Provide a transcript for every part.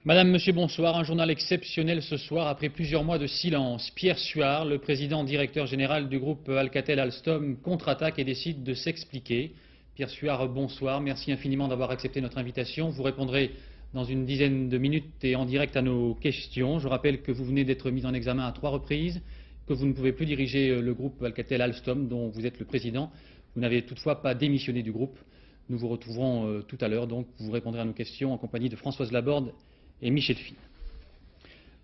Madame, Monsieur, bonsoir. Un journal exceptionnel ce soir après plusieurs mois de silence. Pierre Suard, le président directeur général du groupe Alcatel-Alstom, contre-attaque et décide de s'expliquer. Pierre Suard, bonsoir. Merci infiniment d'avoir accepté notre invitation. Vous répondrez dans une dizaine de minutes et en direct à nos questions. Je rappelle que vous venez d'être mis en examen à 3 reprises, que vous ne pouvez plus diriger le groupe Alcatel-Alstom dont vous êtes le président. Vous n'avez toutefois pas démissionné du groupe. Nous vous retrouverons tout à l'heure, donc vous répondrez à nos questions en compagnie de Françoise Laborde et Michel Fine.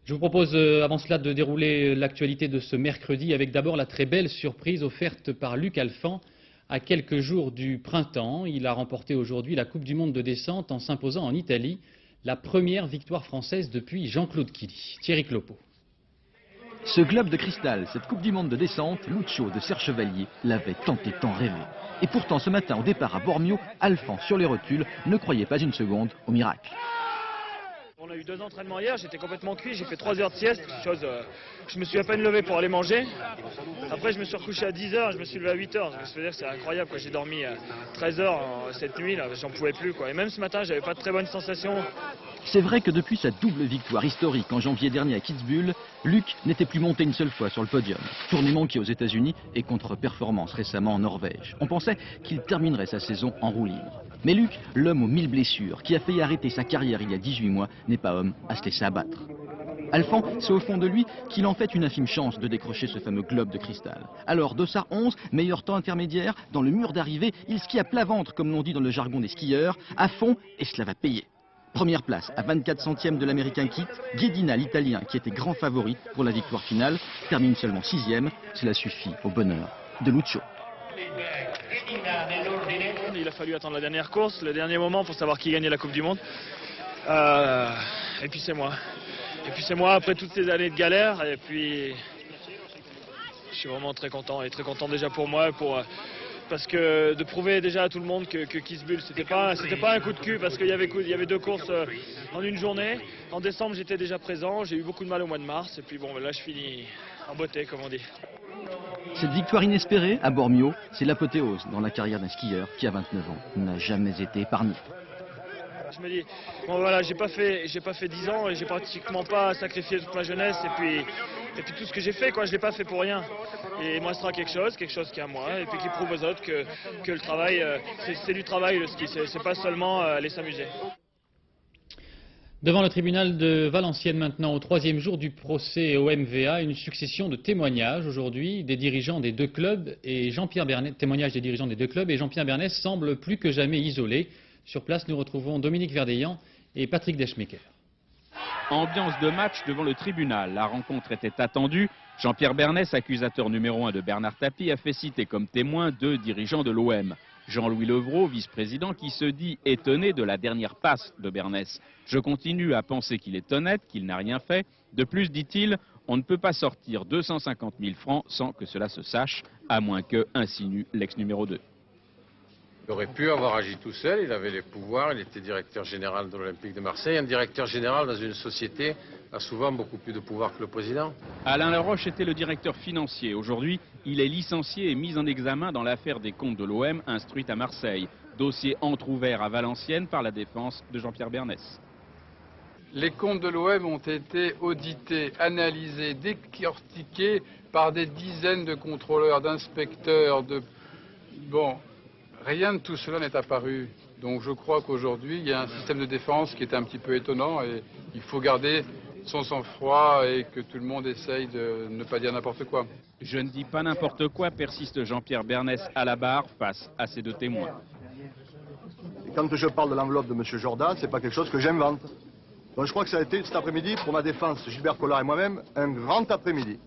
Je vous propose avant cela de dérouler l'actualité de ce mercredi avec d'abord la très belle surprise offerte par Luc Alphand à quelques jours du printemps. Il a remporté aujourd'hui la Coupe du Monde de descente en s'imposant en Italie, la première victoire française depuis Jean-Claude Killy. Thierry Clopo. Ce globe de cristal, cette Coupe du Monde de descente, Lucio de Serre Chevalier l'avait tant et tant rêvé. Et pourtant ce matin au départ à Bormio, Alphand sur les rotules ne croyait pas une seconde au miracle. On a eu 2 entraînements hier, j'étais complètement cuit, j'ai fait 3 heures de sieste, je me suis à peine levé pour aller manger. Après je me suis recouché à 10 heures, je me suis levé à 8 heures. Je veux dire, c'est incroyable, j'ai dormi 13 heures cette nuit, j'en pouvais plus. Et même ce matin, j'avais pas de très bonnes sensations. C'est vrai que depuis sa double victoire historique en janvier dernier à Kitzbühel, Luc n'était plus monté une seule fois sur le podium. Tournée manquée aux États-Unis et contre-performance récemment en Norvège. On pensait qu'il terminerait sa saison en roue libre. Mais Luc, l'homme aux 1000 blessures, qui a failli arrêter sa carrière il y a 18 mois, n'est pas homme à se laisser abattre. Alphand, c'est au fond de lui qu'il en fait une infime chance de décrocher ce fameux globe de cristal. Alors, Dossard 11, meilleur temps intermédiaire, dans le mur d'arrivée, il skie à plat ventre, comme l'on dit dans le jargon des skieurs, à fond, et cela va payer. Première place, à 24 centièmes de l'Américain Kit, Ghedina, l'Italien, qui était grand favori pour la victoire finale, termine seulement 6e. Cela suffit au bonheur de Lucio. Il a fallu attendre la dernière course, le dernier moment pour savoir qui gagnait la Coupe du Monde. Et puis c'est moi. Et puis c'est moi après toutes ces années de galère. Et puis je suis vraiment très content et très content déjà pour moi, parce que de prouver déjà à tout le monde que Kitzbühel c'était pas un coup de cul, parce qu'il y avait 2 courses en une journée. En décembre j'étais déjà présent, j'ai eu beaucoup de mal au mois de mars et puis bon là je finis en beauté comme on dit. Cette victoire inespérée à Bormio, c'est l'apothéose dans la carrière d'un skieur qui à 29 ans n'a jamais été épargné. Je me dis, bon voilà, j'ai pas fait 10 ans et j'ai pratiquement pas sacrifié toute ma jeunesse et puis tout ce que j'ai fait, je l'ai pas fait pour rien. Et il me restera quelque chose qui est à moi et puis qui prouve aux autres que le travail, c'est du travail le ski, c'est pas seulement aller s'amuser. Devant le tribunal de Valenciennes maintenant, au 3e jour du procès au MVA, une succession de témoignages aujourd'hui des dirigeants des 2 clubs et Jean-Pierre Bernès, témoignages des dirigeants des 2 clubs et Jean-Pierre Bernès semble plus que jamais isolé. Sur place, nous retrouvons Dominique Verdeillan et Patrick Deschmecker. Ambiance de match devant le tribunal. La rencontre était attendue. Jean-Pierre Bernès, accusateur numéro 1 de Bernard Tapie, a fait citer comme témoins 2 dirigeants de l'OM. Jean-Louis Levrault, vice-président, qui se dit étonné de la dernière passe de Bernès. Je continue à penser qu'il est honnête, qu'il n'a rien fait. De plus, dit-il, on ne peut pas sortir 250 000 francs sans que cela se sache, à moins que, insinue l'ex numéro 2. Il aurait pu avoir agi tout seul, il avait les pouvoirs, il était directeur général de l'Olympique de Marseille. Un directeur général dans une société a souvent beaucoup plus de pouvoir que le président. Alain Laroche était le directeur financier. Aujourd'hui, il est licencié et mis en examen dans l'affaire des comptes de l'OM instruite à Marseille. Dossier entrouvert à Valenciennes par la défense de Jean-Pierre Bernès. Les comptes de l'OM ont été audités, analysés, décortiqués par des dizaines de contrôleurs, d'inspecteurs, Bon, rien de tout cela n'est apparu. Donc je crois qu'aujourd'hui, il y a un système de défense qui est un petit peu étonnant et il faut garder son sang-froid et que tout le monde essaye de ne pas dire n'importe quoi. Je ne dis pas n'importe quoi, persiste Jean-Pierre Bernès à la barre face à ces 2 témoins. Et quand je parle de l'enveloppe de M. Jordan, c'est pas quelque chose que j'invente. Donc je crois que ça a été cet après-midi, pour ma défense, Gilbert Collard et moi-même, un grand après-midi.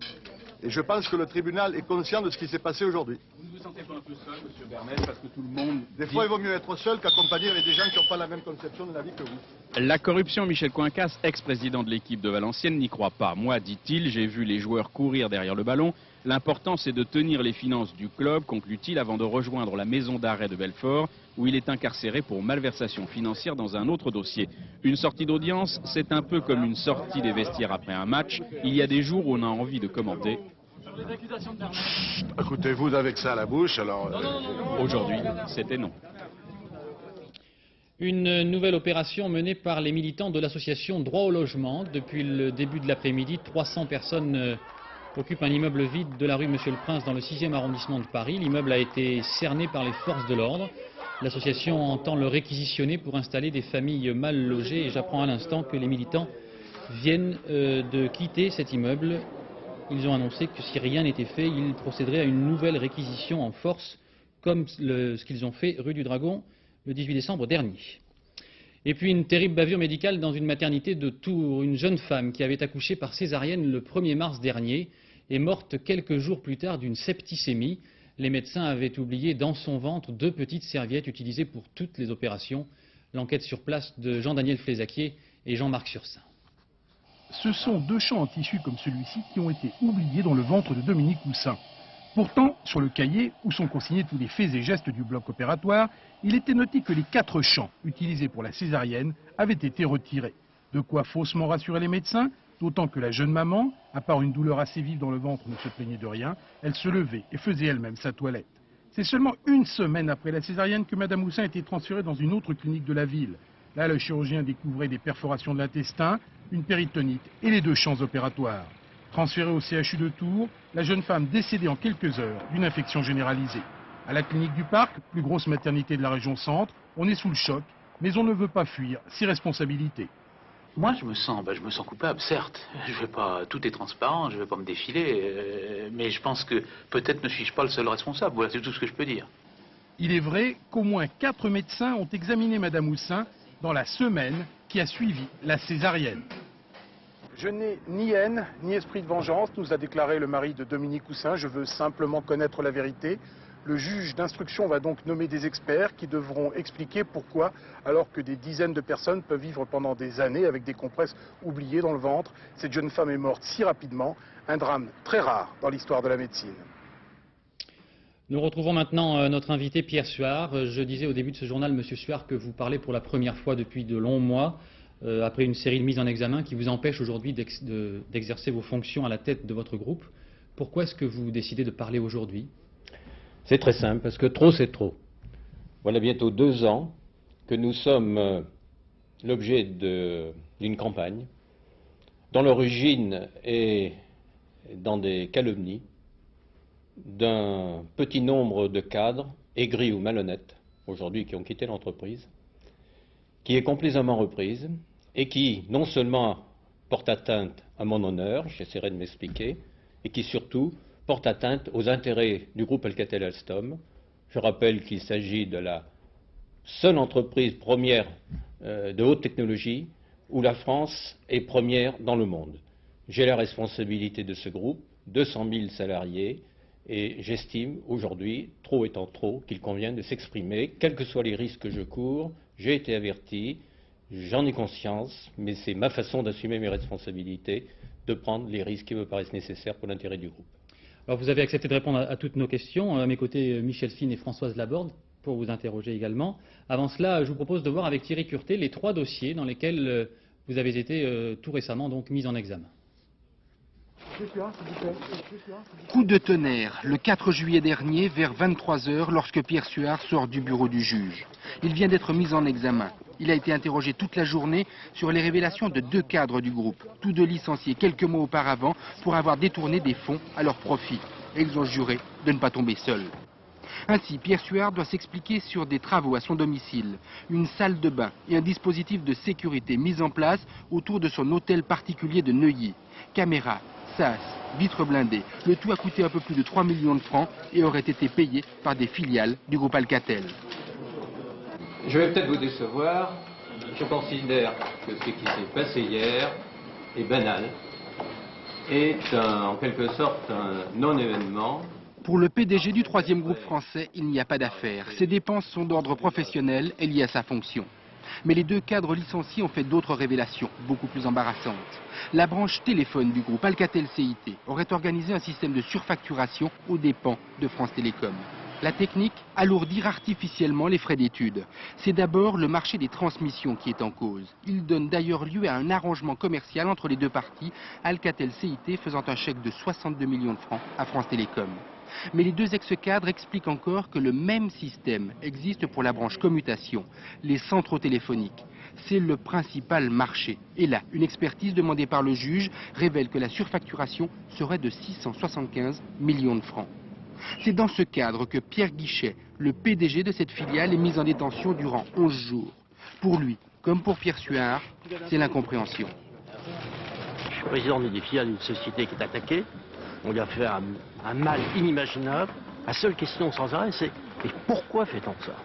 Et je pense que le tribunal est conscient de ce qui s'est passé aujourd'hui. Vous ne vous sentez pas un peu seul, M. Bernès, parce que tout le monde... Des fois, il vaut mieux être seul qu'accompagné avec des gens qui n'ont pas la même conception de la vie que vous. La corruption, Michel Coincas, ex-président de l'équipe de Valenciennes, n'y croit pas. Moi, dit-il, j'ai vu les joueurs courir derrière le ballon. L'important, c'est de tenir les finances du club, conclut-il, avant de rejoindre la maison d'arrêt de Belfort, où il est incarcéré pour malversation financière dans un autre dossier. Une sortie d'audience, c'est un peu comme une sortie des vestiaires après un match. Il y a des jours où on a envie de commenter. Écoutez-vous avec ça à la bouche, alors... Aujourd'hui, c'était non. Une nouvelle opération menée par les militants de l'association Droit au logement. Depuis le début de l'après-midi, 300 personnes occupent un immeuble vide de la rue Monsieur le Prince dans le 6e arrondissement de Paris. L'immeuble a été cerné par les forces de l'ordre. L'association entend le réquisitionner pour installer des familles mal logées. Et j'apprends à l'instant que les militants viennent de quitter cet immeuble. Ils ont annoncé que si rien n'était fait, ils procéderaient à une nouvelle réquisition en force, comme ce qu'ils ont fait rue du Dragon le 18 décembre dernier. Et puis une terrible bavure médicale dans une maternité de Tours. Une jeune femme qui avait accouché par césarienne le 1er mars dernier est morte quelques jours plus tard d'une septicémie. Les médecins avaient oublié dans son ventre 2 petites serviettes utilisées pour toutes les opérations. L'enquête sur place de Jean-Daniel Flézaquier et Jean-Marc Sursin. Ce sont 2 champs en tissu comme celui-ci qui ont été oubliés dans le ventre de Dominique Houssin. Pourtant, sur le cahier, où sont consignés tous les faits et gestes du bloc opératoire, il était noté que les 4 champs utilisés pour la césarienne avaient été retirés. De quoi faussement rassurer les médecins, d'autant que la jeune maman, à part une douleur assez vive dans le ventre, ne se plaignait de rien, elle se levait et faisait elle-même sa toilette. C'est seulement 1 semaine après la césarienne que Mme Houssin a été transférée dans une autre clinique de la ville. Là, le chirurgien découvrait des perforations de l'intestin, une péritonite et les 2 champs opératoires. Transférée au CHU de Tours, la jeune femme décédée en quelques heures d'une infection généralisée. À la clinique du Parc, plus grosse maternité de la région centre, on est sous le choc, mais on ne veut pas fuir ses responsabilités. Moi, je me sens coupable, certes. Tout est transparent, je ne vais pas me défiler, mais je pense que peut-être ne suis-je pas le seul responsable. Voilà, c'est tout ce que je peux dire. Il est vrai qu'au moins 4 médecins ont examiné Mme Houssin dans la semaine qui a suivi la césarienne. Je n'ai ni haine, ni esprit de vengeance, nous a déclaré le mari de Dominique Houssin. Je veux simplement connaître la vérité. Le juge d'instruction va donc nommer des experts qui devront expliquer pourquoi, alors que des dizaines de personnes peuvent vivre pendant des années avec des compresses oubliées dans le ventre, cette jeune femme est morte si rapidement, un drame très rare dans l'histoire de la médecine. Nous retrouvons maintenant notre invité Pierre Suard. Je disais au début de ce journal, Monsieur Suard, que vous parlez pour la première fois depuis de longs mois, après une série de mises en examen qui vous empêche aujourd'hui d'exercer vos fonctions à la tête de votre groupe. Pourquoi est-ce que vous décidez de parler aujourd'hui ? C'est très simple, parce que trop c'est trop. Voilà bientôt 2 ans que nous sommes l'objet d'une campagne dont l'origine est dans des calomnies d'un petit nombre de cadres aigris ou malhonnêtes, aujourd'hui qui ont quitté l'entreprise, qui est complaisamment reprise et qui non seulement porte atteinte à mon honneur, j'essaierai de m'expliquer, et qui surtout porte atteinte aux intérêts du groupe Alcatel-Alstom. Je rappelle qu'il s'agit de la seule entreprise première de haute technologie où la France est première dans le monde. J'ai la responsabilité de ce groupe, 200 000 salariés, et j'estime aujourd'hui, trop étant trop, qu'il convient de s'exprimer, quels que soient les risques que je cours. J'ai été averti, j'en ai conscience, mais c'est ma façon d'assumer mes responsabilités, de prendre les risques qui me paraissent nécessaires pour l'intérêt du groupe. Alors vous avez accepté de répondre à toutes nos questions. À mes côtés, Michel Fine et Françoise Laborde pour vous interroger également. Avant cela, je vous propose de voir avec Thierry Curté les 3 dossiers dans lesquels vous avez été tout récemment donc mis en examen. Coup de tonnerre, le 4 juillet dernier, vers 23 h, lorsque Pierre Suard sort du bureau du juge. Il vient d'être mis en examen. Il a été interrogé toute la journée sur les révélations de 2 cadres du groupe, tous 2 licenciés quelques mois auparavant pour avoir détourné des fonds à leur profit. Et ils ont juré de ne pas tomber seuls. Ainsi, Pierre Suard doit s'expliquer sur des travaux à son domicile, une salle de bain et un dispositif de sécurité mis en place autour de son hôtel particulier de Neuilly. Caméras, sas, vitres blindées, le tout a coûté un peu plus de 3 millions de francs et aurait été payé par des filiales du groupe Alcatel. Je vais peut-être vous décevoir, je considère que ce qui s'est passé hier est banal, est en quelque sorte un non-événement. Pour le PDG du 3e groupe français, il n'y a pas d'affaire. Ses dépenses sont d'ordre professionnel et liées à sa fonction. Mais les 2 cadres licenciés ont fait d'autres révélations, beaucoup plus embarrassantes. La branche téléphone du groupe Alcatel-CIT aurait organisé un système de surfacturation aux dépens de France Télécom. La technique, alourdir artificiellement les frais d'études. C'est d'abord le marché des transmissions qui est en cause. Il donne d'ailleurs lieu à un arrangement commercial entre les 2 parties, Alcatel-CIT faisant un chèque de 62 millions de francs à France Télécom. Mais les deux ex-cadres expliquent encore que le même système existe pour la branche commutation, les centraux téléphoniques. C'est le principal marché. Et là, une expertise demandée par le juge révèle que la surfacturation serait de 675 millions de francs. C'est dans ce cadre que Pierre Guichet, le PDG de cette filiale, est mis en détention durant 11 jours. Pour lui, comme pour Pierre Suard, c'est l'incompréhension. Je suis président d'une filiale d'une société qui est attaquée. On lui a fait un mal inimaginable. La seule question sans arrêt, c'est « mais pourquoi fait-on ça ?»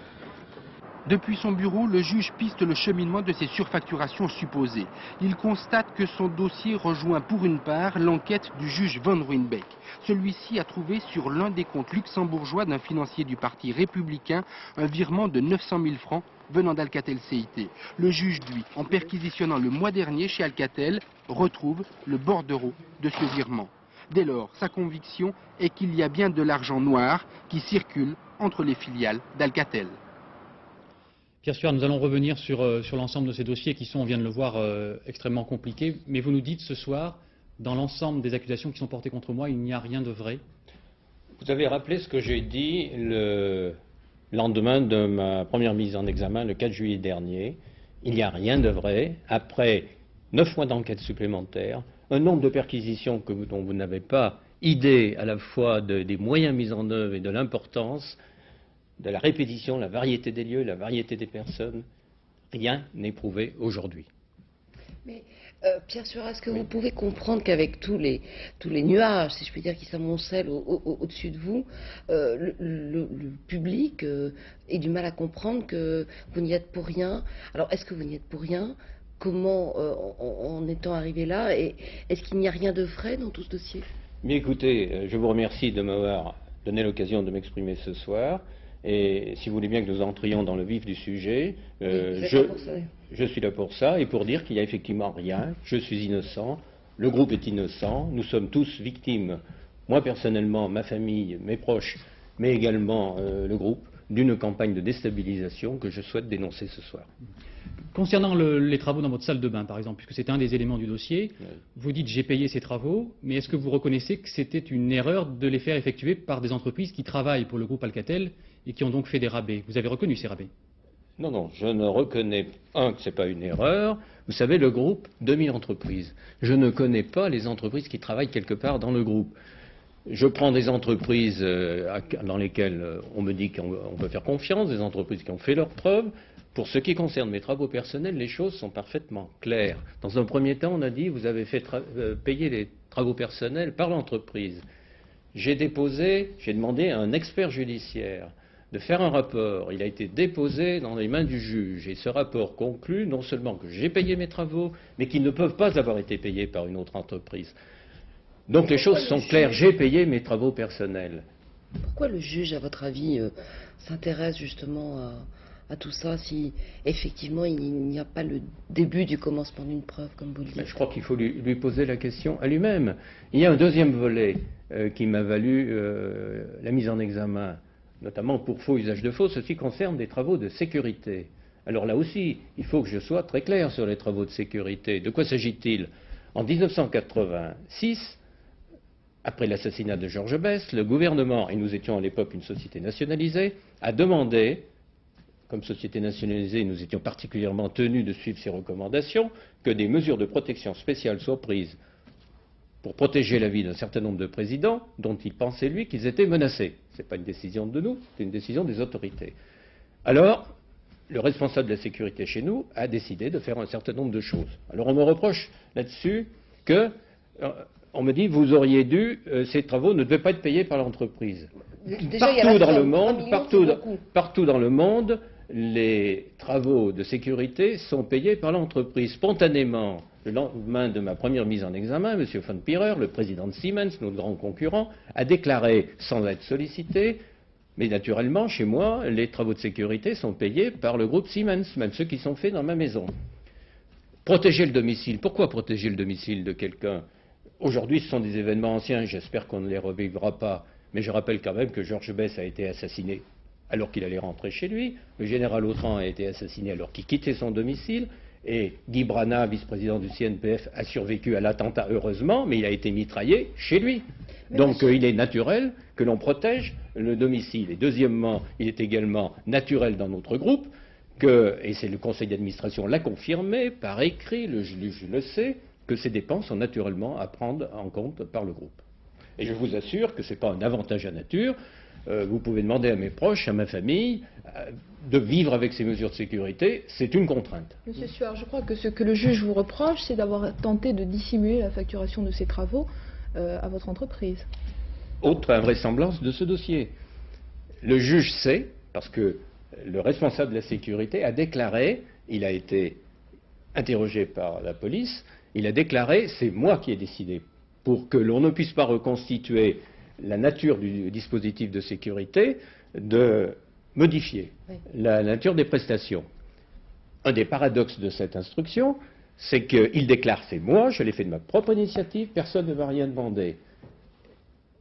Depuis son bureau, le juge piste le cheminement de ces surfacturations supposées. Il constate que son dossier rejoint pour une part l'enquête du juge Von Ruinbeck. Celui-ci a trouvé sur l'un des comptes luxembourgeois d'un financier du parti républicain un virement de 900 000 francs venant d'Alcatel CIT. Le juge, lui, en perquisitionnant le mois dernier chez Alcatel, retrouve le bordereau de ce virement. Dès lors, sa conviction est qu'il y a bien de l'argent noir qui circule entre les filiales d'Alcatel. Pierre Suard, nous allons revenir sur l'ensemble de ces dossiers qui sont, on vient de le voir, extrêmement compliqués. Mais vous nous dites ce soir, dans l'ensemble des accusations qui sont portées contre moi, il n'y a rien de vrai. Vous avez rappelé ce que j'ai dit le lendemain de ma première mise en examen, le 4 juillet dernier. Il n'y a rien de vrai. Après 9 mois d'enquête supplémentaire, un nombre de perquisitions dont vous n'avez pas idée à la fois des moyens mis en œuvre et de l'importance, de la répétition, la variété des lieux, la variété des personnes, rien n'est prouvé aujourd'hui. Mais Pierre Suard, est-ce que vous pouvez comprendre qu'avec tous les nuages, si je puis dire, qui s'amoncellent au-dessus de vous, le public ait du mal à comprendre que vous n'y êtes pour rien? Alors, est-ce que vous n'y êtes pour rien? Comment en étant arrivé là? Et est-ce qu'il n'y a rien de vrai dans tout ce dossier? Mais écoutez, je vous remercie de m'avoir donné l'occasion de m'exprimer ce soir. Et si vous voulez bien que nous entrions dans le vif du sujet, je suis là pour ça et pour dire qu'il n'y a effectivement rien. Je suis innocent, le groupe est innocent, nous sommes tous victimes, moi personnellement, ma famille, mes proches, mais également le groupe, d'une campagne de déstabilisation que je souhaite dénoncer ce soir. Concernant les travaux dans votre salle de bain, par exemple, puisque c'est un des éléments du dossier, oui. Vous dites j'ai payé ces travaux, mais est-ce que vous reconnaissez que c'était une erreur de les faire effectuer par des entreprises qui travaillent pour le groupe Alcatel et qui ont donc fait des rabais? Vous avez reconnu ces rabais? Non, non, je ne reconnais que ce n'est pas une erreur. Vous savez, le groupe, 2000 entreprises. Je ne connais pas les entreprises qui travaillent quelque part dans le groupe. Je prends des entreprises dans lesquelles on me dit qu'on peut faire confiance, des entreprises qui ont fait leurs preuves. Pour ce qui concerne mes travaux personnels, les choses sont parfaitement claires. Dans un premier temps, on a dit vous avez fait payer les travaux personnels par l'entreprise. J'ai demandé à un expert judiciaire de faire un rapport. Il a été déposé dans les mains du juge. Et ce rapport conclut non seulement que j'ai payé mes travaux, mais qu'ils ne peuvent pas avoir été payés par une autre entreprise. Donc les choses sont claires. J'ai payé mes travaux personnels. Pourquoi le juge, à votre avis, s'intéresse justement à tout ça, si effectivement il n'y a pas le début du commencement d'une preuve, comme vous le dites? Je crois qu'il faut lui poser la question à lui-même. Il y a un deuxième volet qui m'a valu la mise en examen, notamment pour faux usage de faux, ceci concerne des travaux de sécurité. Alors là aussi, il faut que je sois très clair sur les travaux de sécurité. De quoi s'agit-il? En 1986, après l'assassinat de Georges Best, le gouvernement, et nous étions à l'époque une société nationalisée, a demandé, comme société nationalisée, nous étions particulièrement tenus de suivre ces recommandations, que des mesures de protection spéciales soient prises pour protéger la vie d'un certain nombre de présidents dont il pensait, lui, qu'ils étaient menacés. Ce n'est pas une décision de nous, c'est une décision des autorités. Alors, le responsable de la sécurité chez nous a décidé de faire un certain nombre de choses. Alors on me reproche là-dessus que, on me dit, vous auriez dû, ces travaux ne devaient pas être payés par l'entreprise. Partout dans le monde, les travaux de sécurité sont payés par l'entreprise. Spontanément, le lendemain de ma première mise en examen, M. von Pierer, le président de Siemens, notre grand concurrent, a déclaré, sans être sollicité, mais naturellement, chez moi, les travaux de sécurité sont payés par le groupe Siemens, même ceux qui sont faits dans ma maison. Protéger le domicile. Pourquoi protéger le domicile de quelqu'un? Aujourd'hui, ce sont des événements anciens, j'espère qu'on ne les revivra pas. Mais je rappelle quand même que Georges Best a été assassiné alors qu'il allait rentrer chez lui. Le général Autran a été assassiné alors qu'il quittait son domicile. Et Guy Brana, vice-président du CNPF, a survécu à l'attentat, heureusement, mais il a été mitraillé chez lui. Donc il est naturel que l'on protège le domicile. Et deuxièmement, il est également naturel dans notre groupe que, et c'est le conseil d'administration l'a confirmé par écrit, le juge le sait, que ces dépenses sont naturellement à prendre en compte par le groupe. Et je vous assure que ce n'est pas un avantage à nature. Vous pouvez demander à mes proches, à ma famille, de vivre avec ces mesures de sécurité. C'est une contrainte. Monsieur Suard, je crois que ce que le juge vous reproche, c'est d'avoir tenté de dissimuler la facturation de ces travaux à votre entreprise. Autre invraisemblance de ce dossier. Le juge sait, parce que le responsable de la sécurité a déclaré, il a été interrogé par la police, il a déclaré « c'est moi qui ai décidé ». Pour que l'on ne puisse pas reconstituer la nature du dispositif de sécurité, de modifier la nature des prestations. Un des paradoxes de cette instruction, c'est qu'il déclare « c'est moi, je l'ai fait de ma propre initiative, personne ne m'a rien demandé ».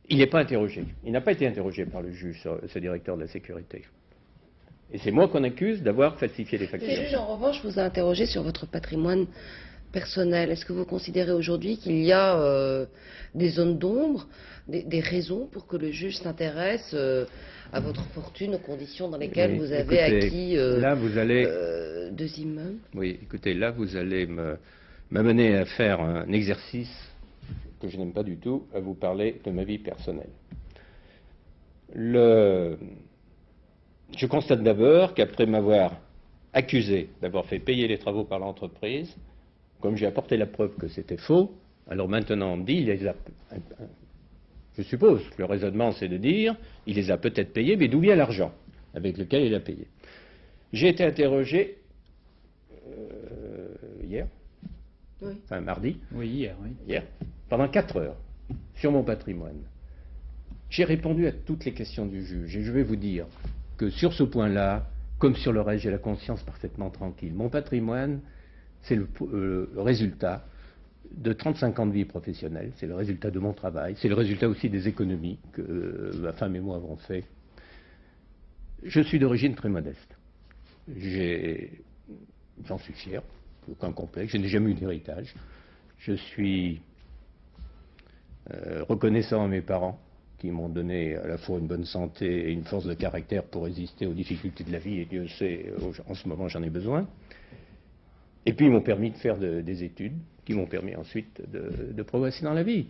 Il n'est pas interrogé. Il n'a pas été interrogé par le juge, ce directeur de la sécurité. Et c'est moi qu'on accuse d'avoir falsifié les factures. Le juge, en revanche, vous a interrogé sur votre patrimoine personnel. Est-ce que vous considérez aujourd'hui qu'il y a des zones d'ombre, des raisons pour que le juge s'intéresse à votre fortune, aux conditions dans lesquelles vous avez acquis là, vous allez, 2 immeubles? Oui, écoutez, là, vous allez m'amener à faire un exercice que je n'aime pas du tout, à vous parler de ma vie personnelle. Je constate d'abord qu'après m'avoir accusé d'avoir fait payer les travaux par l'entreprise, comme j'ai apporté la preuve que c'était faux, alors maintenant on me dit, je suppose que le raisonnement c'est de dire, il les a peut-être payés, mais d'où vient l'argent avec lequel il a payé? J'ai été interrogé hier, enfin mardi, hier, pendant 4 heures, sur mon patrimoine. J'ai répondu à toutes les questions du juge, et je vais vous dire que sur ce point-là, comme sur le reste, j'ai la conscience parfaitement tranquille. Mon patrimoine, c'est le résultat de 35 ans de vie professionnelle, c'est le résultat de mon travail, c'est le résultat aussi des économies que ma femme et moi avons fait. Je suis d'origine très modeste. J'en suis fier, aucun complexe, je n'ai jamais eu d'héritage. Je suis reconnaissant à mes parents qui m'ont donné à la fois une bonne santé et une force de caractère pour résister aux difficultés de la vie, et Dieu sait, en ce moment j'en ai besoin. Et puis ils m'ont permis de faire des études qui m'ont permis ensuite de progresser dans la vie.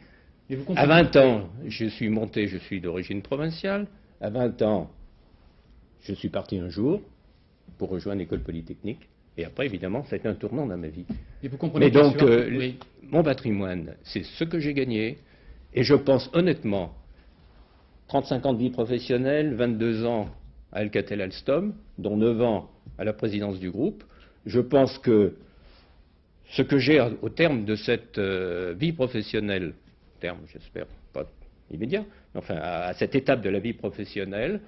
À 20 ans, je suis d'origine provinciale. À 20 ans, je suis parti un jour pour rejoindre l'école polytechnique. Et après, évidemment, ça a été un tournant dans ma vie. Et vous comprenez. Mais donc, mon patrimoine, c'est ce que j'ai gagné. Et je pense honnêtement, 35 ans de vie professionnelle, 22 ans à Alcatel-Alstom, dont 9 ans à la présidence du groupe, je pense que ce que j'ai au terme de cette vie professionnelle, terme j'espère pas immédiat, mais enfin à cette étape de la vie professionnelle,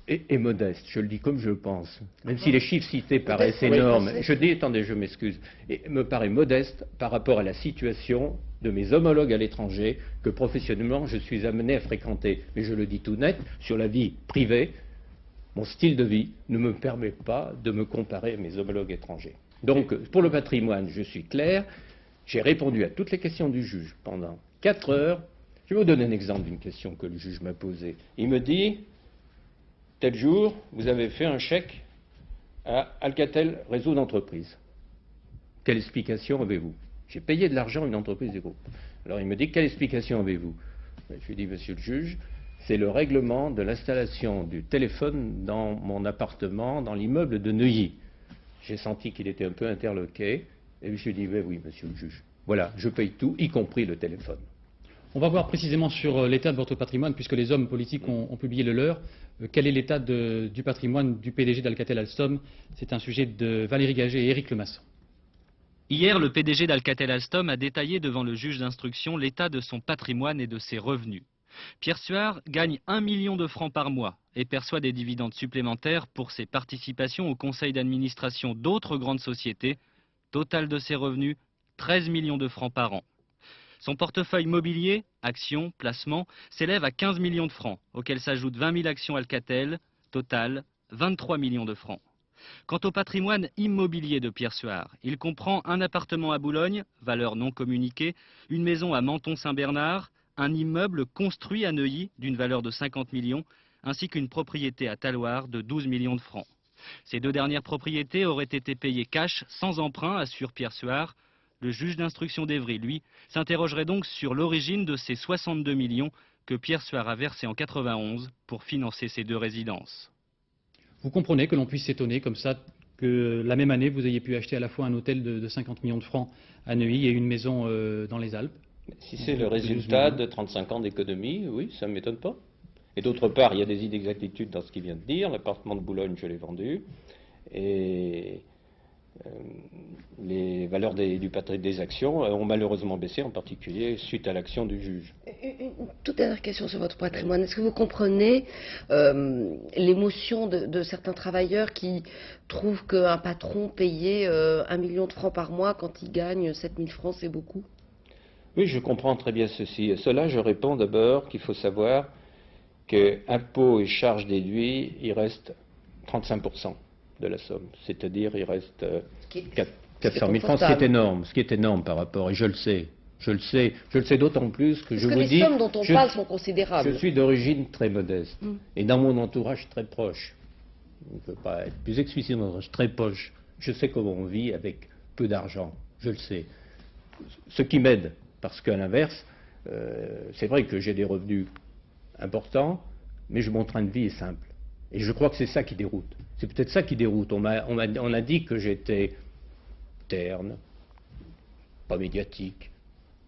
est modeste, je le dis comme je le pense, même si les chiffres cités paraissent énormes, je m'excuse, et me paraît modeste par rapport à la situation de mes homologues à l'étranger que professionnellement je suis amené à fréquenter. Mais je le dis tout net, sur la vie privée, mon style de vie ne me permet pas de me comparer à mes homologues étrangers. Donc, pour le patrimoine, je suis clair, j'ai répondu à toutes les questions du juge pendant 4 heures. Je vais vous donner un exemple d'une question que le juge m'a posée. Il me dit, tel jour, vous avez fait un chèque à Alcatel Réseau d'entreprise. Quelle explication avez-vous? J'ai payé de l'argent à une entreprise du groupe. Alors il me dit, quelle explication avez-vous? Je lui dis, monsieur le juge, c'est le règlement de l'installation du téléphone dans mon appartement, dans l'immeuble de Neuilly. J'ai senti qu'il était un peu interloqué, et je lui ai dit, oui, monsieur le juge, voilà, je paye tout, y compris le téléphone. On va voir précisément sur l'état de votre patrimoine, puisque les hommes politiques ont publié le leur. Quel est l'état du patrimoine du PDG d'Alcatel-Alstom? C'est un sujet de Valérie Gagé et Éric Lemasson. Hier, le PDG d'Alcatel-Alstom a détaillé devant le juge d'instruction l'état de son patrimoine et de ses revenus. Pierre Suard gagne 1 million de francs par mois et perçoit des dividendes supplémentaires pour ses participations au conseil d'administration d'autres grandes sociétés. Total de ses revenus, 13 millions de francs par an. Son portefeuille mobilier, actions, placements, s'élève à 15 millions de francs, auxquels s'ajoutent 20 000 actions Alcatel, total 23 millions de francs. Quant au patrimoine immobilier de Pierre Suard, il comprend un appartement à Boulogne, valeur non communiquée, une maison à Menton-Saint-Bernard, un immeuble construit à Neuilly d'une valeur de 50 millions, ainsi qu'une propriété à Talloires de 12 millions de francs. Ces deux dernières propriétés auraient été payées cash, sans emprunt, assure Pierre Suard. Le juge d'instruction d'Évry, lui, s'interrogerait donc sur l'origine de ces 62 millions que Pierre Suard a versés en 91 pour financer ces deux résidences. Vous comprenez que l'on puisse s'étonner comme ça que la même année, vous ayez pu acheter à la fois un hôtel de 50 millions de francs à Neuilly et une maison dans les Alpes? Si c'est le résultat de 35 ans d'économie, oui, ça ne m'étonne pas. Et d'autre part, il y a des inexactitudes dans ce qu'il vient de dire. L'appartement de Boulogne, je l'ai vendu. Et les valeurs des actions ont malheureusement baissé, en particulier suite à l'action du juge. Une toute dernière question sur votre patrimoine. Est-ce que vous comprenez l'émotion de certains travailleurs qui trouvent qu'un patron payait 1 million de francs par mois quand il gagne 7 000 francs, c'est beaucoup? Oui, je comprends très bien ceci. À cela, je réponds d'abord qu'il faut savoir que impôts et charges déduits, il reste 35% de la somme. C'est-à-dire, il reste 400 000 francs, ce qui est énorme par rapport, et je le sais. Je le sais d'autant plus que je vous dis... les sommes dont on parle sont considérables. Je suis d'origine très modeste, et dans mon entourage très proche, on ne peut pas être plus explicite, mon entourage très proche, je sais comment on vit avec peu d'argent, je le sais. Ce qui m'aide, parce qu'à l'inverse, c'est vrai que j'ai des revenus importants, mais mon train de vie est simple. Et je crois que c'est ça qui déroute. C'est peut-être ça qui déroute. On a dit que j'étais terne, pas médiatique.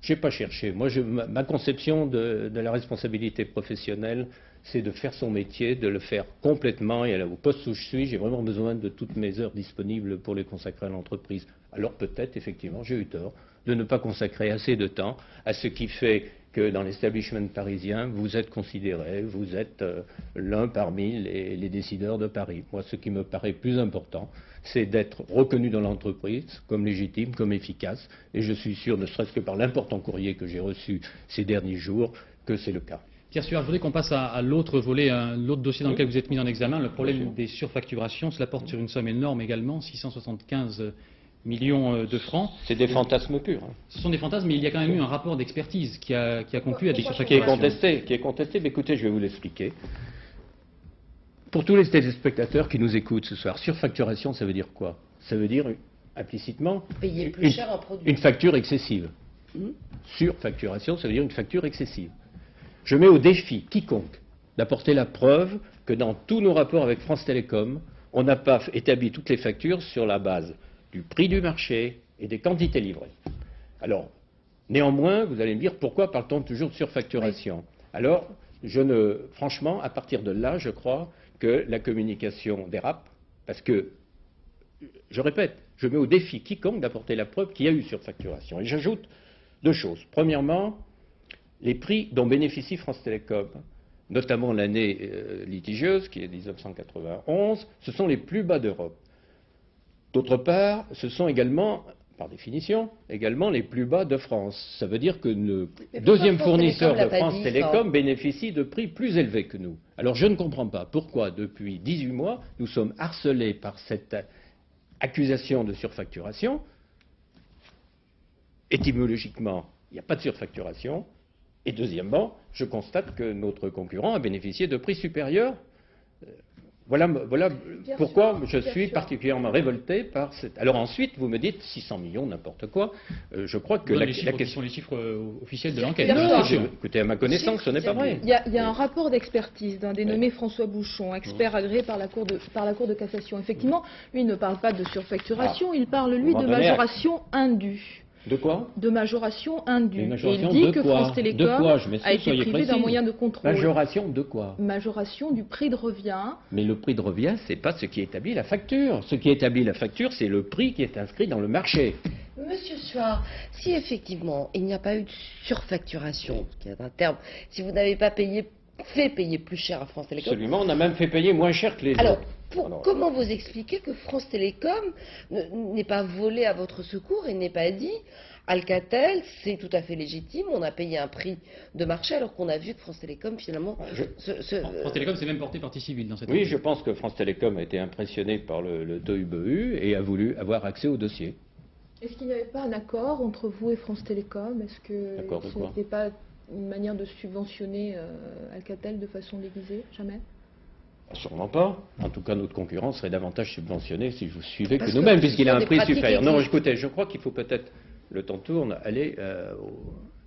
Je n'ai pas cherché. Moi, ma conception de la responsabilité professionnelle, c'est de faire son métier, de le faire complètement. Et au poste où je suis, j'ai vraiment besoin de toutes mes heures disponibles pour les consacrer à l'entreprise. Alors peut-être, effectivement, j'ai eu tort de ne pas consacrer assez de temps à ce qui fait que dans l'establishment parisien, vous êtes considéré, vous êtes l'un parmi les décideurs de Paris. Moi, ce qui me paraît plus important, c'est d'être reconnu dans l'entreprise comme légitime, comme efficace. Et je suis sûr, ne serait-ce que par l'important courrier que j'ai reçu ces derniers jours, que c'est le cas. Pierre Suard, je voudrais qu'on passe à l'autre volet, l'autre dossier dans lequel vous êtes mis en examen, le problème des surfacturations. Cela porte sur une somme énorme également, 675 millions de francs. C'est des fantasmes purs. Ce sont des fantasmes, mais il y a quand même eu un rapport d'expertise qui a conclu à des surfacturations. Qui est contesté, mais écoutez, je vais vous l'expliquer. Pour tous les téléspectateurs qui nous écoutent ce soir, surfacturation, ça veut dire quoi? Ça veut dire, implicitement, payer plus cher un produit. Une facture excessive. Surfacturation, ça veut dire une facture excessive. Je mets au défi quiconque d'apporter la preuve que dans tous nos rapports avec France Télécom, on n'a pas établi toutes les factures sur la base du prix du marché et des quantités livrées. Alors, néanmoins, vous allez me dire, pourquoi parle-t-on toujours de surfacturation? Alors, franchement, à partir de là, je crois que la communication dérape, parce que, je répète, je mets au défi quiconque d'apporter la preuve qu'il y a eu surfacturation. Et j'ajoute deux choses. Premièrement, les prix dont bénéficie France Télécom, notamment l'année litigieuse, qui est 1991, ce sont les plus bas d'Europe. D'autre part, ce sont également, par définition, également les plus bas de France. Ça veut dire que le deuxième fournisseur de France Télécom bénéficie de prix plus élevés que nous. Alors je ne comprends pas pourquoi, depuis 18 mois, nous sommes harcelés par cette accusation de surfacturation. Étymologiquement, il n'y a pas de surfacturation. Et deuxièmement, je constate que notre concurrent a bénéficié de prix supérieurs. Voilà pourquoi je suis particulièrement révolté par cette... Alors ensuite, vous me dites 600 millions, n'importe quoi. Je crois que la question... les chiffres officiels de l'enquête. Écoutez, à ma connaissance, ce n'est pas vrai. Il y a un rapport d'expertise d'un dénommé François Bouchon, expert agréé par la Cour de cassation. Effectivement, lui ne parle pas de surfacturation, il parle, lui, de majoration indue. De quoi? De majoration indue. Et il dit que France Télécom a été privée d'un moyen de contrôle. Majoration de quoi? Majoration du prix de revient. Mais le prix de revient, ce n'est pas ce qui établit la facture. Ce qui établit la facture, c'est le prix qui est inscrit dans le marché. Monsieur Suard, si effectivement il n'y a pas eu de surfacturation, qui est un terme, si vous n'avez pas fait payer plus cher à France Télécom... Absolument, on a même fait payer moins cher que les autres. Comment vous expliquez que France Télécom n'ait pas volé à votre secours et n'ait pas dit Alcatel, c'est tout à fait légitime, on a payé un prix de marché alors qu'on a vu que France Télécom finalement... France Télécom s'est même porté partie civile dans cette Oui, je pense que France Télécom a été impressionné par le tohu-bohu et a voulu avoir accès au dossier. Est-ce qu'il n'y avait pas un accord entre vous et France Télécom? Est-ce que ce n'était pas une manière de subventionner Alcatel de façon déguisée? Jamais? Sûrement pas. En tout cas, notre concurrent serait davantage subventionné si vous suivez que nous-mêmes, puisqu'il a un prix supérieur. Non, écoutez, je crois qu'il faut peut-être, le temps tourne, aller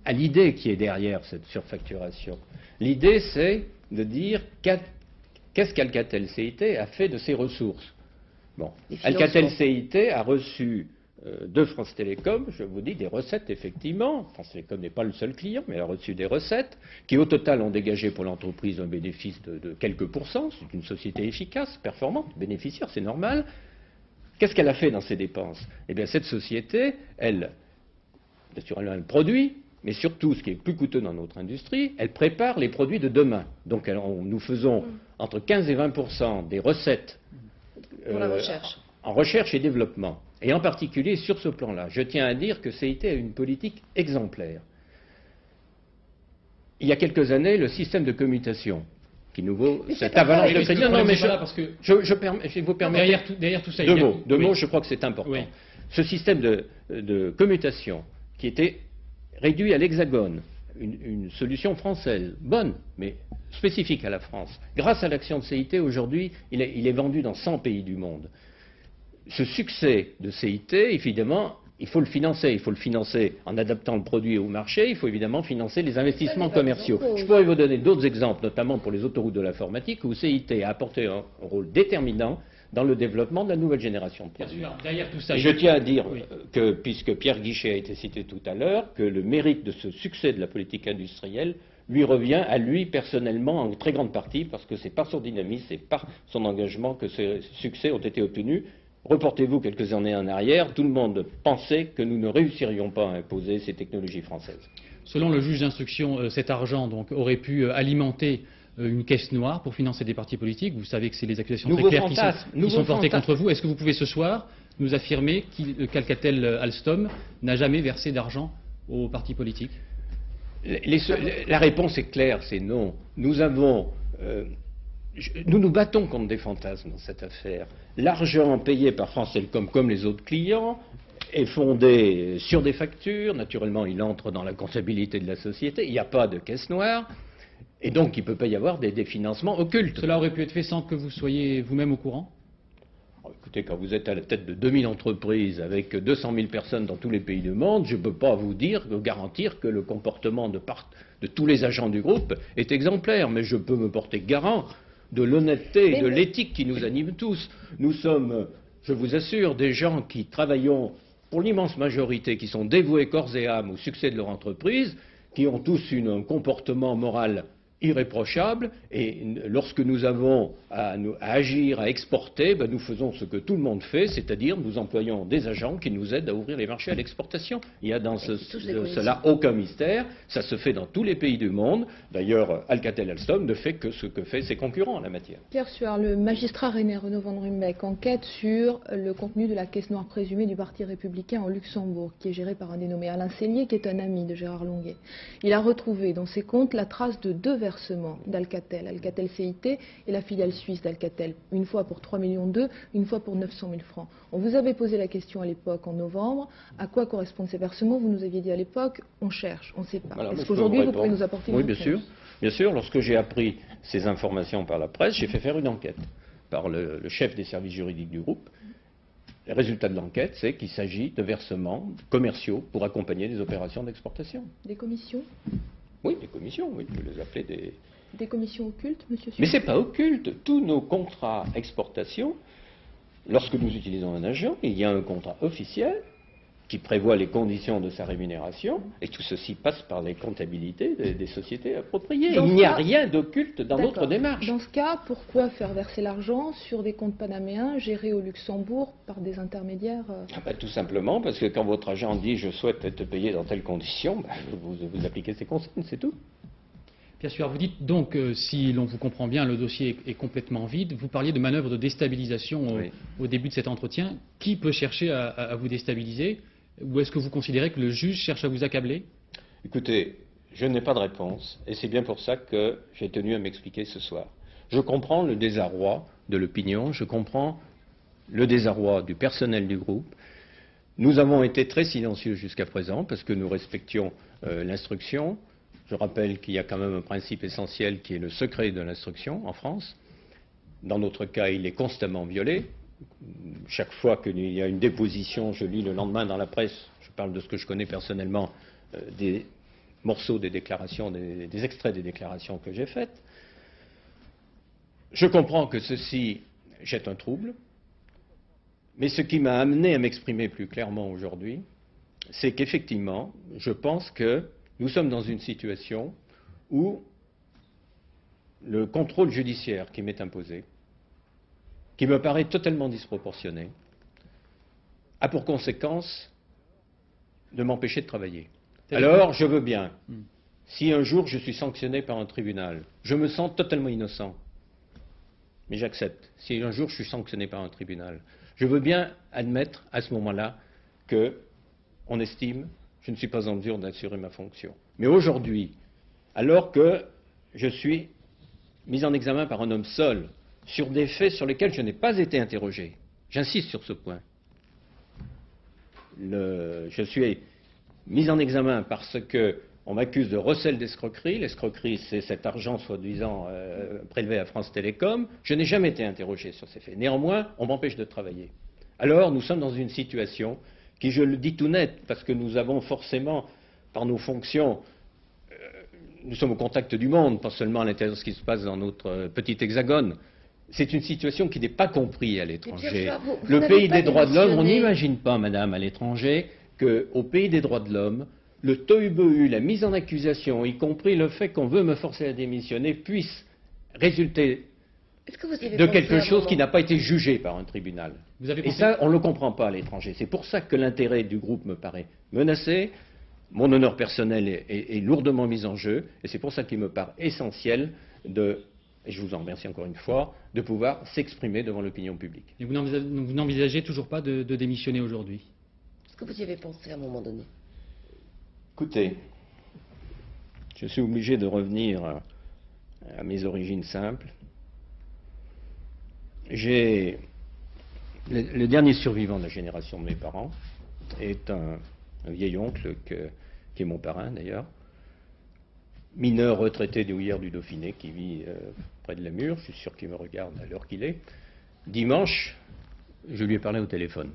à l'idée qui est derrière cette surfacturation. L'idée, c'est de dire qu'est-ce qu'Alcatel CIT a fait de ses ressources. Bon, Alcatel CIT a reçu de France Télécom, je vous dis, des recettes, effectivement. France Télécom n'est pas le seul client, mais elle a reçu des recettes qui, au total, ont dégagé pour l'entreprise un bénéfice de quelques pourcents. C'est une société efficace, performante, bénéficiaire, c'est normal. Qu'est-ce qu'elle a fait dans ses dépenses? Eh bien, cette société, naturellement, elle produit, mais surtout, ce qui est plus coûteux dans notre industrie, elle prépare les produits de demain. Donc, nous faisons entre 15 et 20% des recettes en recherche et développement. Et en particulier sur ce plan-là, je tiens à dire que CIT a une politique exemplaire. Il y a quelques années, le système de commutation qui nous vaut cette avalanche de crédit. Non, mais je vous permets. Derrière tout ça, deux mots, je crois que c'est important. Oui. Ce système de commutation qui était réduit à l'Hexagone, une solution française, bonne, mais spécifique à la France. Grâce à l'action de CIT, aujourd'hui, il est vendu dans 100 pays du monde. Ce succès de CIT, évidemment, il faut le financer. Il faut le financer en adaptant le produit au marché. Il faut évidemment financer les investissements commerciaux. Je pourrais vous donner d'autres exemples, notamment pour les autoroutes de l'informatique, où CIT a apporté un rôle déterminant dans le développement de la nouvelle génération de produits. Derrière tout ça, je tiens à dire que, puisque Pierre Guichet a été cité tout à l'heure, que le mérite de ce succès de la politique industrielle lui revient à lui personnellement en très grande partie, parce que c'est par son dynamisme et par son engagement que ces succès ont été obtenus. Reportez-vous quelques années en arrière, tout le monde pensait que nous ne réussirions pas à imposer ces technologies françaises. Selon le juge d'instruction, cet argent donc, aurait pu alimenter une caisse noire pour financer des partis politiques. Vous savez que c'est les accusations très claires qui sont portées contre vous. Est-ce que vous pouvez ce soir nous affirmer qu'Alcatel Alstom n'a jamais versé d'argent aux partis politiques? La réponse est claire, c'est non. Nous nous battons contre des fantasmes dans cette affaire. L'argent payé par France Télécom, comme les autres clients, est fondé sur des factures. Naturellement, il entre dans la comptabilité de la société. Il n'y a pas de caisse noire. Et donc, il ne peut pas y avoir des financements occultes. Cela aurait pu être fait sans que vous soyez vous-même au courant? Écoutez, quand vous êtes à la tête de 2000 entreprises avec 200 000 personnes dans tous les pays du monde, je ne peux pas vous garantir que le comportement de tous les agents du groupe est exemplaire. Mais je peux me porter garant de l'honnêteté et de l'éthique qui nous anime tous. Nous sommes, je vous assure, des gens qui travaillons pour l'immense majorité, qui sont dévoués corps et âme au succès de leur entreprise, qui ont tous un comportement moral irréprochable, et lorsque nous avons à agir, à exporter, nous faisons ce que tout le monde fait, c'est-à-dire nous employons des agents qui nous aident à ouvrir les marchés à l'exportation. Il n'y a dans cela aucun mystère, ça se fait dans tous les pays du monde. D'ailleurs, Alcatel Alstom ne fait que ce que fait ses concurrents en la matière. Pierre Suard, le magistrat René Renaud Van Ruymbeck enquête sur le contenu de la caisse noire présumée du Parti républicain en Luxembourg, qui est gérée par un dénommé Alain Sellier, qui est un ami de Gérard Longuet. Il a retrouvé dans ses comptes la trace de deux versements d'Alcatel, Alcatel CIT et la filiale suisse d'Alcatel, une fois pour 3,2 millions, une fois pour 900 000 francs. On vous avait posé la question à l'époque, en novembre, à quoi correspondent ces versements? Vous nous aviez dit à l'époque, on cherche, on ne sait pas. Est-ce qu'aujourd'hui vous pouvez nous apporter une réponse? Bien sûr, lorsque j'ai appris ces informations par la presse, j'ai fait faire une enquête par le chef des services juridiques du groupe. Le résultat de l'enquête, c'est qu'il s'agit de versements commerciaux pour accompagner des opérations d'exportation. Des commissions? Oui, des commissions, oui, je peux les appeler des... Des commissions occultes, monsieur Suard? Mais ce n'est pas occulte. Tous nos contrats exportation, lorsque nous utilisons un agent, il y a un contrat officiel qui prévoit les conditions de sa rémunération, et tout ceci passe par les comptabilités des sociétés appropriées. Il n'y a rien d'occulte dans notre démarche. Dans ce cas, pourquoi faire verser l'argent sur des comptes panaméens gérés au Luxembourg par des intermédiaires? Tout simplement parce que quand votre agent dit « je souhaite être payé dans telles conditions », vous appliquez ces consignes, c'est tout. Pierre Suard, vous dites donc, si l'on vous comprend bien, le dossier est complètement vide. Vous parliez de manœuvre de déstabilisation au début de cet entretien. Qui peut chercher à vous déstabiliser? Ou est-ce que vous considérez que le juge cherche à vous accabler? Écoutez, je n'ai pas de réponse, et c'est bien pour ça que j'ai tenu à m'expliquer ce soir. Je comprends le désarroi de l'opinion, je comprends le désarroi du personnel du groupe. Nous avons été très silencieux jusqu'à présent, parce que nous respections l'instruction. Je rappelle qu'il y a quand même un principe essentiel qui est le secret de l'instruction en France. Dans notre cas, il est constamment violé. Chaque fois qu'il y a une déposition, je lis le lendemain dans la presse, je parle de ce que je connais personnellement, des morceaux des déclarations, des extraits des déclarations que j'ai faites. Je comprends que ceci jette un trouble, mais ce qui m'a amené à m'exprimer plus clairement aujourd'hui, c'est qu'effectivement, je pense que nous sommes dans une situation où le contrôle judiciaire qui m'est imposé, qui me paraît totalement disproportionné, a pour conséquence de m'empêcher de travailler. Alors, je veux bien, si un jour je suis sanctionné par un tribunal, je me sens totalement innocent, mais j'accepte. Si un jour je suis sanctionné par un tribunal, je veux bien admettre à ce moment-là qu'on estime que je ne suis pas en mesure d'assurer ma fonction. Mais aujourd'hui, alors que je suis mis en examen par un homme seul, sur des faits sur lesquels je n'ai pas été interrogé, j'insiste sur ce point, je suis mis en examen parce qu'on m'accuse de recel d'escroquerie. L'escroquerie, c'est cet argent soi-disant prélevé à France Télécom. Je n'ai jamais été interrogé sur ces faits. Néanmoins, on m'empêche de travailler. Alors, nous sommes dans une situation qui, je le dis tout net, parce que nous avons forcément, par nos fonctions, nous sommes au contact du monde, pas seulement à l'intérieur de ce qui se passe dans notre petit hexagone. C'est une situation qui n'est pas comprise à l'étranger. Le pays des droits de l'homme, on n'imagine pas, madame, à l'étranger, qu'au pays des droits de l'homme, le tohu-bohu, la mise en accusation, y compris le fait qu'on veut me forcer à démissionner, puisse résulter de quelque chose qui n'a pas été jugé par un tribunal. Et ça, on ne le comprend pas à l'étranger. C'est pour ça que l'intérêt du groupe me paraît menacé, mon honneur personnel est lourdement mis en jeu, et c'est pour ça qu'il me paraît essentiel et je vous en remercie encore une fois, de pouvoir s'exprimer devant l'opinion publique. Et vous n'envisagez toujours pas de démissionner aujourd'hui? Est-ce que vous y avez pensé à un moment donné? Écoutez, je suis obligé de revenir à mes origines simples. Le dernier survivant de la génération de mes parents est un vieil oncle qui est mon parrain d'ailleurs, mineur retraité des Houillères du Dauphiné qui vit près de la Mure, je suis sûr qu'il me regarde à l'heure qu'il est. Dimanche, je lui ai parlé au téléphone.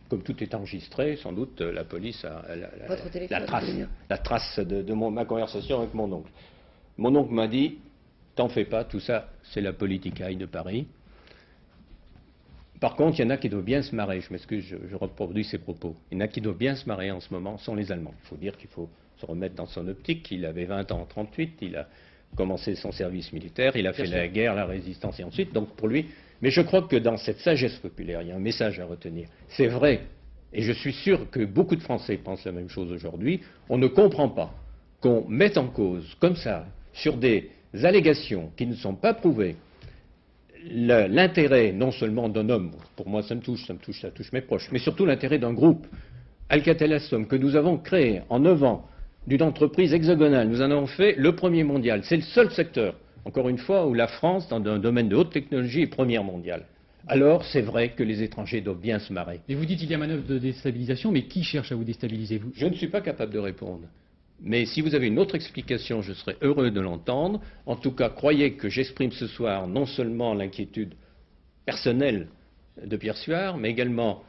Comme tout est enregistré, sans doute la police a la trace de ma conversation avec mon oncle. Mon oncle m'a dit, t'en fais pas, tout ça c'est la politicaille de Paris. Par contre, il y en a qui doivent bien se marrer, je m'excuse, je reproduis ses propos. Il y en a qui doivent bien se marrer en ce moment, sont les Allemands. Il faut dire qu'il faut se remettre dans son optique. Il avait 20 ans en 1938, il a commencé son service militaire, il a fait la guerre, la résistance et ensuite, donc pour lui... Mais je crois que dans cette sagesse populaire, il y a un message à retenir. C'est vrai, et je suis sûr que beaucoup de Français pensent la même chose aujourd'hui, on ne comprend pas qu'on mette en cause, comme ça, sur des allégations qui ne sont pas prouvées, l'intérêt non seulement d'un homme, pour moi ça touche mes proches, mais surtout l'intérêt d'un groupe, Alcatel-Alstom, que nous avons créé en 9 ans, d'une entreprise hexagonale. Nous en avons fait le premier mondial. C'est le seul secteur, encore une fois, où la France, dans un domaine de haute technologie, est première mondiale. Alors, c'est vrai que les étrangers doivent bien se marrer. Mais vous dites qu'il y a manœuvre de déstabilisation, mais qui cherche à vous déstabiliser, vous? Je ne suis pas capable de répondre. Mais si vous avez une autre explication, je serais heureux de l'entendre. En tout cas, croyez que j'exprime ce soir non seulement l'inquiétude personnelle de Pierre Suard, mais également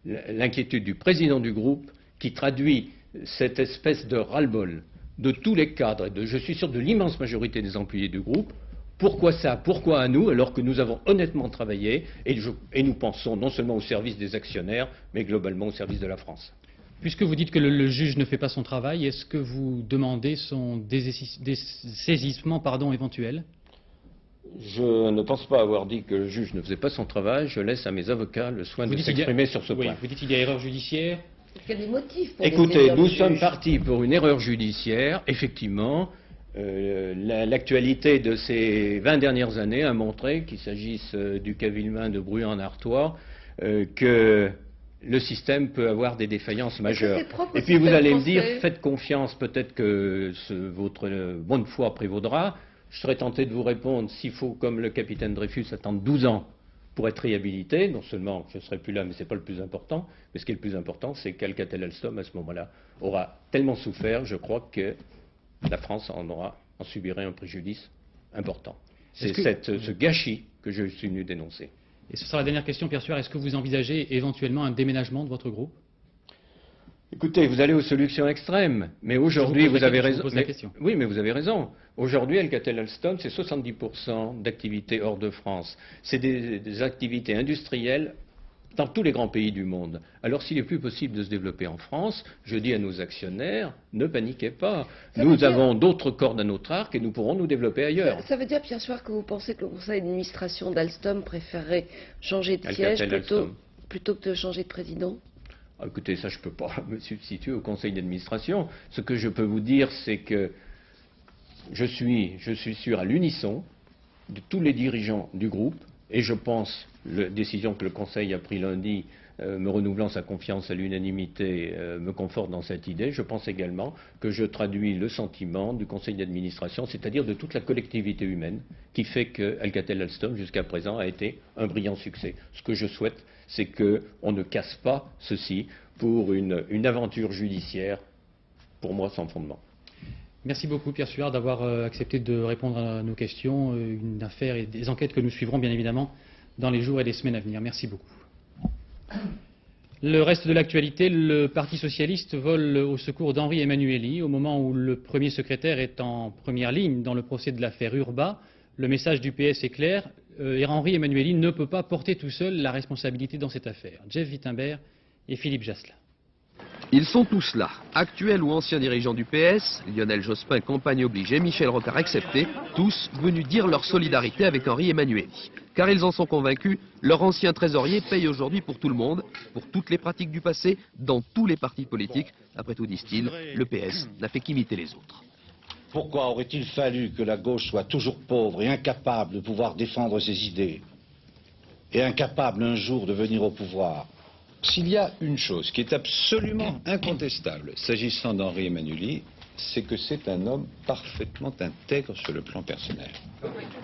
l'inquiétude du président du groupe, qui traduit cette espèce de ras-le-bol de tous les cadres, et je suis sûr de l'immense majorité des employés du groupe. Pourquoi ça? Pourquoi à nous, alors que nous avons honnêtement travaillé, et nous pensons non seulement au service des actionnaires, mais globalement au service de la France. Puisque vous dites que le juge ne fait pas son travail, est-ce que vous demandez son dessaisissement éventuel? Je ne pense pas avoir dit que le juge ne faisait pas son travail. Je laisse à mes avocats le soin de s'exprimer sur ce point. Vous dites qu'il y a erreur judiciaire? Est-ce qu'il y a des motifs pour Écoutez, nous sommes partis pour une erreur judiciaire. Effectivement, l'actualité de ces 20 dernières années a montré, qu'il s'agisse du cas Villemain, de Bruyant-en-Artois, que le système peut avoir des défaillances majeures. Et puis vous allez me dire, faites confiance, peut-être que votre bonne foi prévaudra. Je serais tenté de vous répondre, s'il faut, comme le capitaine Dreyfus, attendre 12 ans pour être réhabilité, non seulement je ne serai plus là, mais ce n'est pas le plus important, mais ce qui est le plus important, c'est qu'Alcatel-Alstom, à ce moment-là, aura tellement souffert, je crois que la France en subirait un préjudice important. C'est ce gâchis que je suis venu dénoncer. Et ce sera la dernière question, Pierre Suard. Est-ce que vous envisagez éventuellement un déménagement de votre groupe? Écoutez, vous allez aux solutions extrêmes, mais aujourd'hui, vous avez raison. Oui, mais vous avez raison. Aujourd'hui, Alcatel-Alstom, c'est 70% d'activités hors de France. C'est des activités industrielles dans tous les grands pays du monde. Alors, s'il est plus possible de se développer en France, je dis à nos actionnaires, ne paniquez pas. Nous avons d'autres cordes à notre arc et nous pourrons nous développer ailleurs. Ça veut dire, Pierre Suard, que vous pensez que le conseil d'administration d'Alstom préférerait changer de siège plutôt que de changer de président? Écoutez, ça, je ne peux pas me substituer au conseil d'administration. Ce que je peux vous dire, c'est que je suis sûr à l'unisson de tous les dirigeants du groupe, et je pense, la décision que le conseil a prise lundi, me renouvelant sa confiance à l'unanimité, me conforte dans cette idée. Je pense également que je traduis le sentiment du conseil d'administration, c'est-à-dire de toute la collectivité humaine, qui fait que Alcatel-Alstom, jusqu'à présent, a été un brillant succès. Ce que je souhaite, c'est qu'on ne casse pas ceci pour une aventure judiciaire, pour moi, sans fondement. Merci beaucoup, Pierre Suard, d'avoir accepté de répondre à nos questions. Une affaire et des enquêtes que nous suivrons, bien évidemment, dans les jours et les semaines à venir. Merci beaucoup. Le reste de l'actualité, le Parti socialiste vole au secours d'Henri Emmanuelli. Au moment où le premier secrétaire est en première ligne dans le procès de l'affaire Urba, le message du PS est clair. Henri Emmanuelli ne peut pas porter tout seul la responsabilité dans cette affaire. Jeff Wittenberg et Philippe Jasselin. Ils sont tous là, actuels ou anciens dirigeants du PS, Lionel Jospin, campagne obligée, Michel Rocard accepté, tous venus dire leur solidarité avec Henri Emmanuelli. Car ils en sont convaincus, leur ancien trésorier paye aujourd'hui pour tout le monde, pour toutes les pratiques du passé, dans tous les partis politiques. Après tout, disent-ils, le PS n'a fait qu'imiter les autres. Pourquoi aurait-il fallu que la gauche soit toujours pauvre et incapable de pouvoir défendre ses idées, et incapable un jour de venir au pouvoir? S'il y a une chose qui est absolument incontestable s'agissant d'Henri Emmanuelli, c'est que c'est un homme parfaitement intègre sur le plan personnel.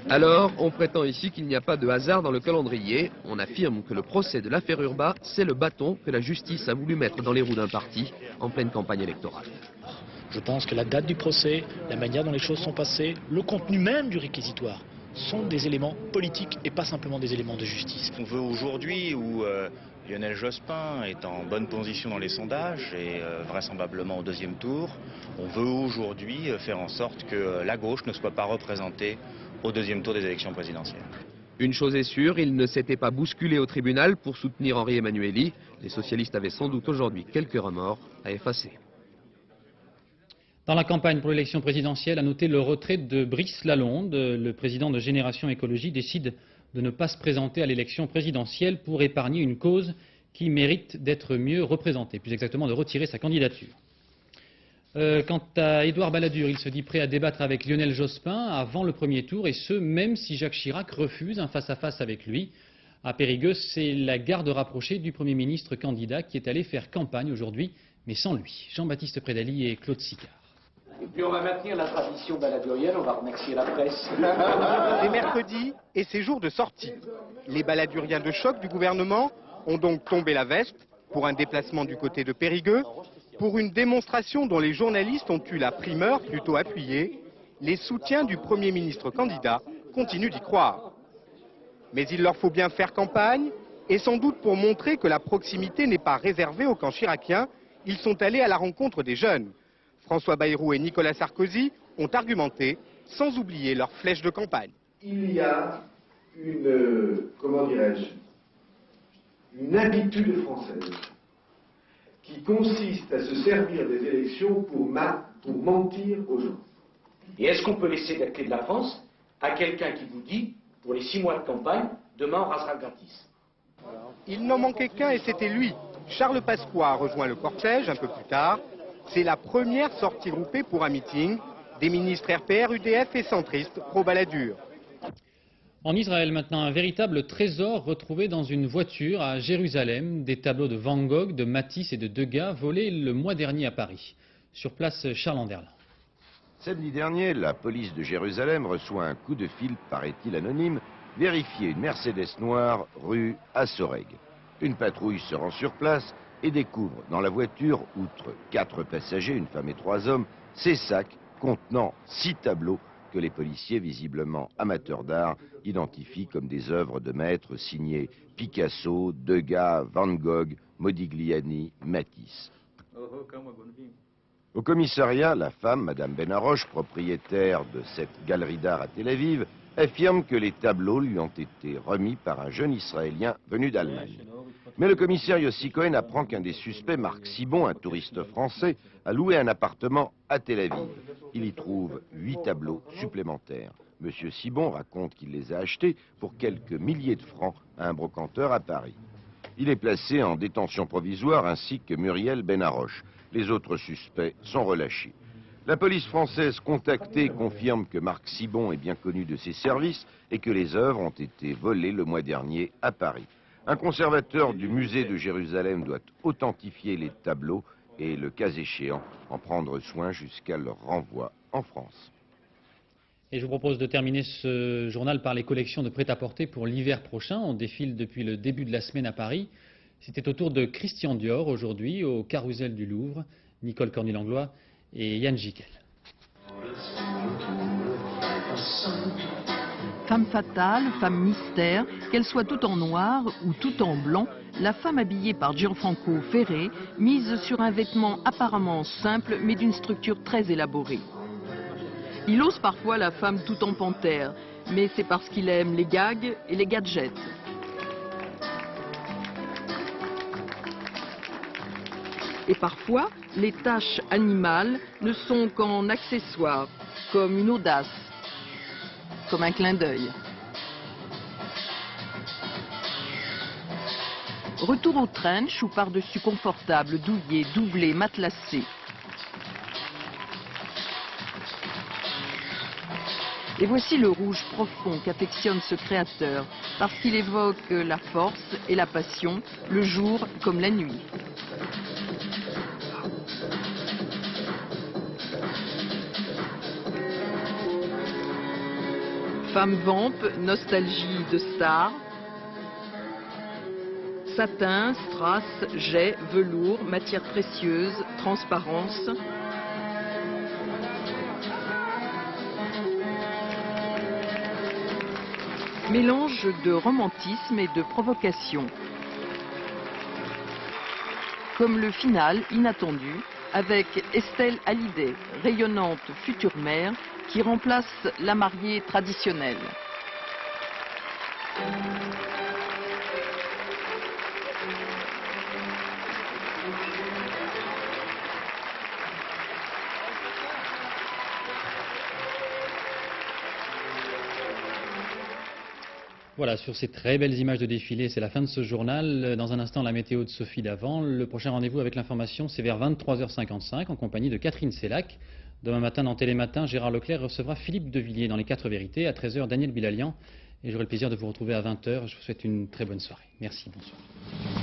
Alors, on prétend ici qu'il n'y a pas de hasard dans le calendrier. On affirme que le procès de l'affaire Urba, c'est le bâton que la justice a voulu mettre dans les roues d'un parti en pleine campagne électorale. Je pense que la date du procès, la manière dont les choses sont passées, le contenu même du réquisitoire sont des éléments politiques et pas simplement des éléments de justice. On veut aujourd'hui où Lionel Jospin est en bonne position dans les sondages et vraisemblablement au deuxième tour, on veut aujourd'hui faire en sorte que la gauche ne soit pas représentée au deuxième tour des élections présidentielles. Une chose est sûre, il ne s'était pas bousculé au tribunal pour soutenir Henri Emmanuelli. Les socialistes avaient sans doute aujourd'hui quelques remords à effacer. Dans la campagne pour l'élection présidentielle, à noter le retrait de Brice Lalonde. Le président de Génération Écologie décide de ne pas se présenter à l'élection présidentielle pour épargner une cause qui mérite d'être mieux représentée, plus exactement de retirer sa candidature. Quant à Édouard Balladur, il se dit prêt à débattre avec Lionel Jospin avant le premier tour, et ce, même si Jacques Chirac refuse un face-à-face avec lui. À Périgueux, c'est la garde rapprochée du Premier ministre candidat qui est allé faire campagne aujourd'hui, mais sans lui. Jean-Baptiste Prédaly et Claude Sicard. Et puis on va maintenir la tradition baladurienne, on va remercier la presse. C'est mercredi et c'est jour de sortie. Les baladuriens de choc du gouvernement ont donc tombé la veste pour un déplacement du côté de Périgueux, pour une démonstration dont les journalistes ont eu la primeur plutôt appuyée. Les soutiens du Premier ministre candidat continuent d'y croire. Mais il leur faut bien faire campagne, et sans doute pour montrer que la proximité n'est pas réservée au camp chiracien, ils sont allés à la rencontre des jeunes. François Bayrou et Nicolas Sarkozy ont argumenté, sans oublier leur flèche de campagne. Il y a une, comment dirais-je, une habitude française qui consiste à se servir des élections pour mentir aux gens. Et est-ce qu'on peut laisser la clé de la France à quelqu'un qui vous dit, pour les 6 mois de campagne, demain on rasera gratis? Il n'en manquait qu'un et c'était lui. Charles Pasqua a rejoint le cortège un peu plus tard. C'est la première sortie groupée pour un meeting des ministres RPR, UDF et centristes pro-Balladur. En Israël maintenant, un véritable trésor retrouvé dans une voiture à Jérusalem. Des tableaux de Van Gogh, de Matisse et de Degas volés le mois dernier à Paris. Sur place, Charles Anderlin. Samedi dernier, la police de Jérusalem reçoit un coup de fil, paraît-il anonyme, vérifier une Mercedes noire rue Assoreg. Une patrouille se rend sur place et découvre dans la voiture, outre 4 passagers, une femme et 3 hommes, ces sacs contenant 6 tableaux que les policiers, visiblement amateurs d'art, identifient comme des œuvres de maîtres signées Picasso, Degas, Van Gogh, Modigliani, Matisse. Au commissariat, la femme, Madame Benaroche, propriétaire de cette galerie d'art à Tel Aviv, affirme que les tableaux lui ont été remis par un jeune Israélien venu d'Allemagne. Mais le commissaire Yossi Cohen apprend qu'un des suspects, Marc Sibon, un touriste français, a loué un appartement à Tel Aviv. Il y trouve 8 tableaux supplémentaires. Monsieur Sibon raconte qu'il les a achetés pour quelques milliers de francs à un brocanteur à Paris. Il est placé en détention provisoire ainsi que Muriel Benaroche. Les autres suspects sont relâchés. La police française contactée confirme que Marc Sibon est bien connu de ses services et que les œuvres ont été volées le mois dernier à Paris. Un conservateur du musée de Jérusalem doit authentifier les tableaux et, le cas échéant, en prendre soin jusqu'à leur renvoi en France. Et je vous propose de terminer ce journal par les collections de prêt-à-porter pour l'hiver prochain. On défile depuis le début de la semaine à Paris. C'était au tour de Christian Dior aujourd'hui au Carrousel du Louvre, Nicole Corny-Langlois et Yann Jiquel. Femme fatale, femme mystère, qu'elle soit tout en noir ou tout en blanc, la femme habillée par Gianfranco Ferré mise sur un vêtement apparemment simple mais d'une structure très élaborée. Il ose parfois la femme tout en panthère, mais c'est parce qu'il aime les gags et les gadgets. Et parfois, les taches animales ne sont qu'en accessoires, comme une audace, comme un clin d'œil. Retour au trench ou par-dessus confortable, douillet, doublé, matelassé. Et voici le rouge profond qu'affectionne ce créateur, parce qu'il évoque la force et la passion, le jour comme la nuit. Femme vamp, nostalgie de star. Satin, strass, jet, velours, matière précieuse, transparence. Mélange de romantisme et de provocation. Comme le final inattendu avec Estelle Hallyday, rayonnante future mère, qui remplace la mariée traditionnelle. Voilà, sur ces très belles images de défilé, c'est la fin de ce journal. Dans un instant, la météo de Sophie Davant. Le prochain rendez-vous avec l'information, c'est vers 23h55 en compagnie de Catherine Sellac. Demain matin, dans Télématin, Gérard Leclerc recevra Philippe Devilliers dans Les 4 vérités. À 13h, Daniel Bilalian. Et j'aurai le plaisir de vous retrouver à 20h. Je vous souhaite une très bonne soirée. Merci, bonsoir.